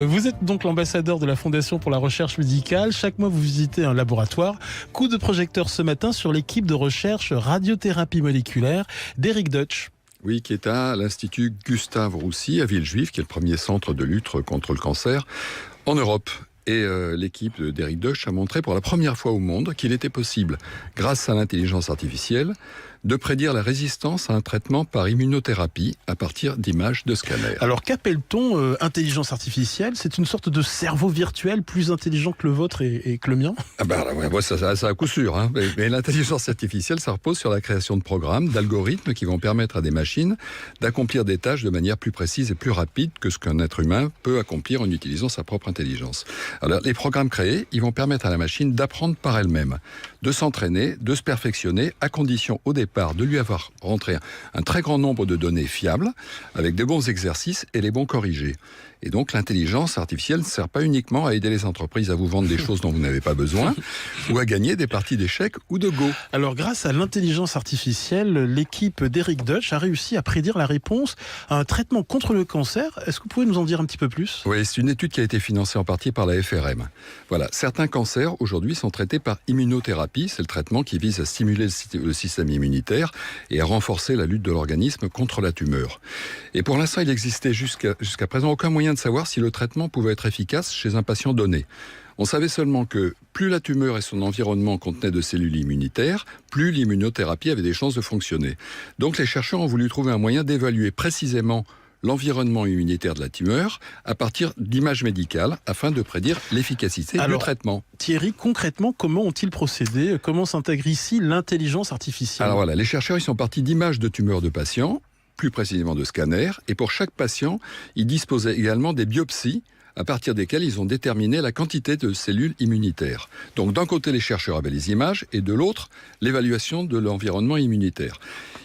Vous êtes donc l'ambassadeur de la Fondation pour la recherche médicale. Chaque mois, vous visitez un laboratoire. Coup de projecteur ce matin sur l'équipe de recherche radiothérapie moléculaire d'Eric Deutsch. Oui, qui est à l'Institut Gustave Roussy à Villejuif, qui est le premier centre de lutte contre le cancer en Europe. Et l'équipe d'Eric Deutsch a montré pour la première fois au monde qu'il était possible, grâce à l'intelligence artificielle, de prédire la résistance à un traitement par immunothérapie à partir d'images de scanner. Alors qu'appelle-t-on intelligence artificielle? C'est une sorte de cerveau virtuel plus intelligent que le vôtre et que le mien? Ça à coup sûr. Hein. Mais l'intelligence artificielle, ça repose sur la création de programmes, d'algorithmes qui vont permettre à des machines d'accomplir des tâches de manière plus précise et plus rapide que ce qu'un être humain peut accomplir en utilisant sa propre intelligence. Alors, les programmes créés, ils vont permettre à la machine d'apprendre par elle-même, de s'entraîner, de se perfectionner, à condition au départ de lui avoir rentré un très grand nombre de données fiables, avec des bons exercices et les bons corrigés. Et donc l'intelligence artificielle ne sert pas uniquement à aider les entreprises à vous vendre des choses dont vous n'avez pas besoin, ou à gagner des parties d'échecs ou de Go. Alors grâce à l'intelligence artificielle, l'équipe d'Eric Deutsch a réussi à prédire la réponse à un traitement contre le cancer. Est-ce que vous pouvez nous en dire un petit peu plus? Oui, c'est une étude qui a été financée en partie par la FRM. Voilà, certains cancers aujourd'hui sont traités par immunothérapie. C'est le traitement qui vise à stimuler le système immunitaire et à renforcer la lutte de l'organisme contre la tumeur. Et pour l'instant, il n'existait jusqu'à présent aucun moyen de savoir si le traitement pouvait être efficace chez un patient donné. On savait seulement que plus la tumeur et son environnement contenaient de cellules immunitaires, plus l'immunothérapie avait des chances de fonctionner. Donc les chercheurs ont voulu trouver un moyen d'évaluer précisément l'environnement immunitaire de la tumeur à partir d'images médicales afin de prédire l'efficacité du traitement. Thierry, concrètement, comment ont-ils procédé? Comment s'intègre ici l'intelligence artificielle? Alors voilà, les chercheurs ils sont partis d'images de tumeurs de patients, plus précisément de scanners, et pour chaque patient, ils disposaient également des biopsies à partir desquelles ils ont déterminé la quantité de cellules immunitaires. Donc d'un côté, les chercheurs avaient les images, et de l'autre, l'évaluation de l'environnement immunitaire.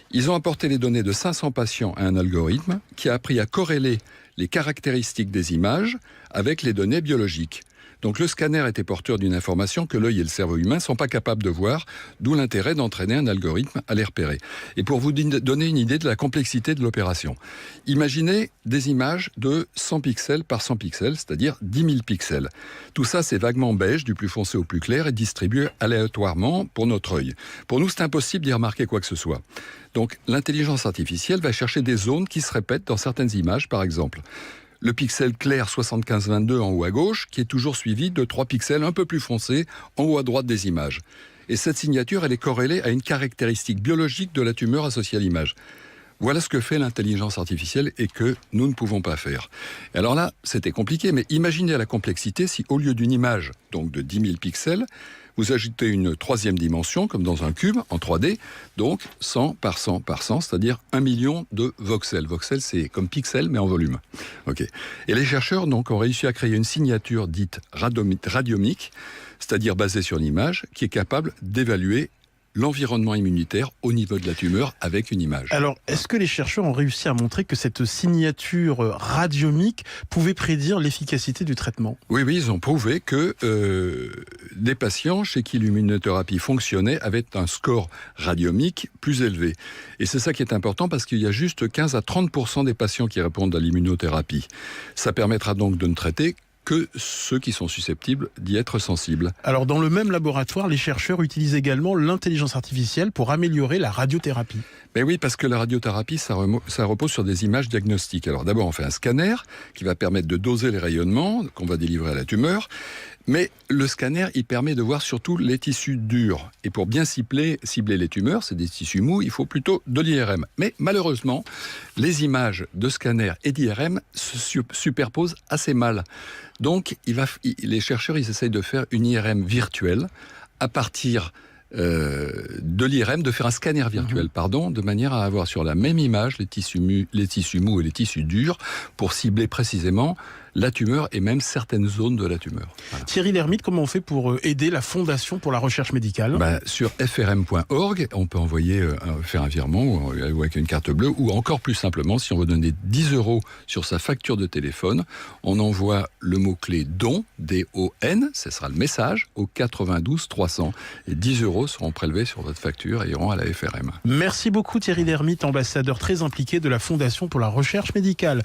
Ils ont apporté les données de 500 patients à un algorithme qui a appris à corréler les caractéristiques des images avec les données biologiques. Donc le scanner était porteur d'une information que l'œil et le cerveau humain ne sont pas capables de voir, d'où l'intérêt d'entraîner un algorithme à les repérer. Et pour vous donner une idée de la complexité de l'opération, imaginez des images de 100 pixels par 100 pixels, c'est-à-dire 10 000 pixels. Tout ça, c'est vaguement beige, du plus foncé au plus clair, et distribué aléatoirement pour notre œil. Pour nous, c'est impossible d'y remarquer quoi que ce soit. Donc l'intelligence artificielle va chercher des zones qui se répètent dans certaines images, par exemple. Le pixel clair 7522 en haut à gauche, qui est toujours suivi de 3 pixels un peu plus foncés en haut à droite des images. Et cette signature, elle est corrélée à une caractéristique biologique de la tumeur associée à l'image. Voilà ce que fait l'intelligence artificielle et que nous ne pouvons pas faire. Et alors là, c'était compliqué, mais imaginez la complexité si au lieu d'une image, donc de 10 000 pixels, vous ajoutez une troisième dimension, comme dans un cube, en 3D, donc 100 par 100 par 100, c'est-à-dire 1 million de voxels. Voxels, c'est comme pixels, mais en volume. Okay. Et les chercheurs donc, ont réussi à créer une signature dite radiomique, c'est-à-dire basée sur l'image, qui est capable d'évaluer l'environnement immunitaire au niveau de la tumeur avec une image. Alors, est-ce que les chercheurs ont réussi à montrer que cette signature radiomique pouvait prédire l'efficacité du traitement? Oui, ils ont prouvé que des patients chez qui l'immunothérapie fonctionnait avaient un score radiomique plus élevé. Et c'est ça qui est important parce qu'il y a juste 15 à 30% des patients qui répondent à l'immunothérapie. Ça permettra donc de ne traiter que ceux qui sont susceptibles d'y être sensibles. Alors, dans le même laboratoire, les chercheurs utilisent également l'intelligence artificielle pour améliorer la radiothérapie. Mais oui, parce que la radiothérapie, ça repose sur des images diagnostiques. Alors d'abord, on fait un scanner qui va permettre de doser les rayonnements qu'on va délivrer à la tumeur. Mais le scanner, il permet de voir surtout les tissus durs. Et pour bien cibler les tumeurs, c'est des tissus mous, il faut plutôt de l'IRM. Mais malheureusement, les images de scanner et d'IRM se superposent assez mal. Donc, les chercheurs, ils essayent de faire une IRM virtuelle à partir de l'IRM, de faire un scanner virtuel, de manière à avoir sur la même image les tissus mous et les tissus durs pour cibler précisément la tumeur et même certaines zones de la tumeur. Voilà. Thierry Lhermitte, comment on fait pour aider la Fondation pour la recherche médicale? Sur frm.org, on peut faire un virement ou avec une carte bleue, ou encore plus simplement, si on veut donner 10 € sur sa facture de téléphone, on envoie le mot-clé don, D-O-N, ce sera le message, au 92 300. Et 10 € seront prélevés sur votre facture et iront à la FRM. Merci beaucoup Thierry Lhermitte, ambassadeur très impliqué de la Fondation pour la recherche médicale.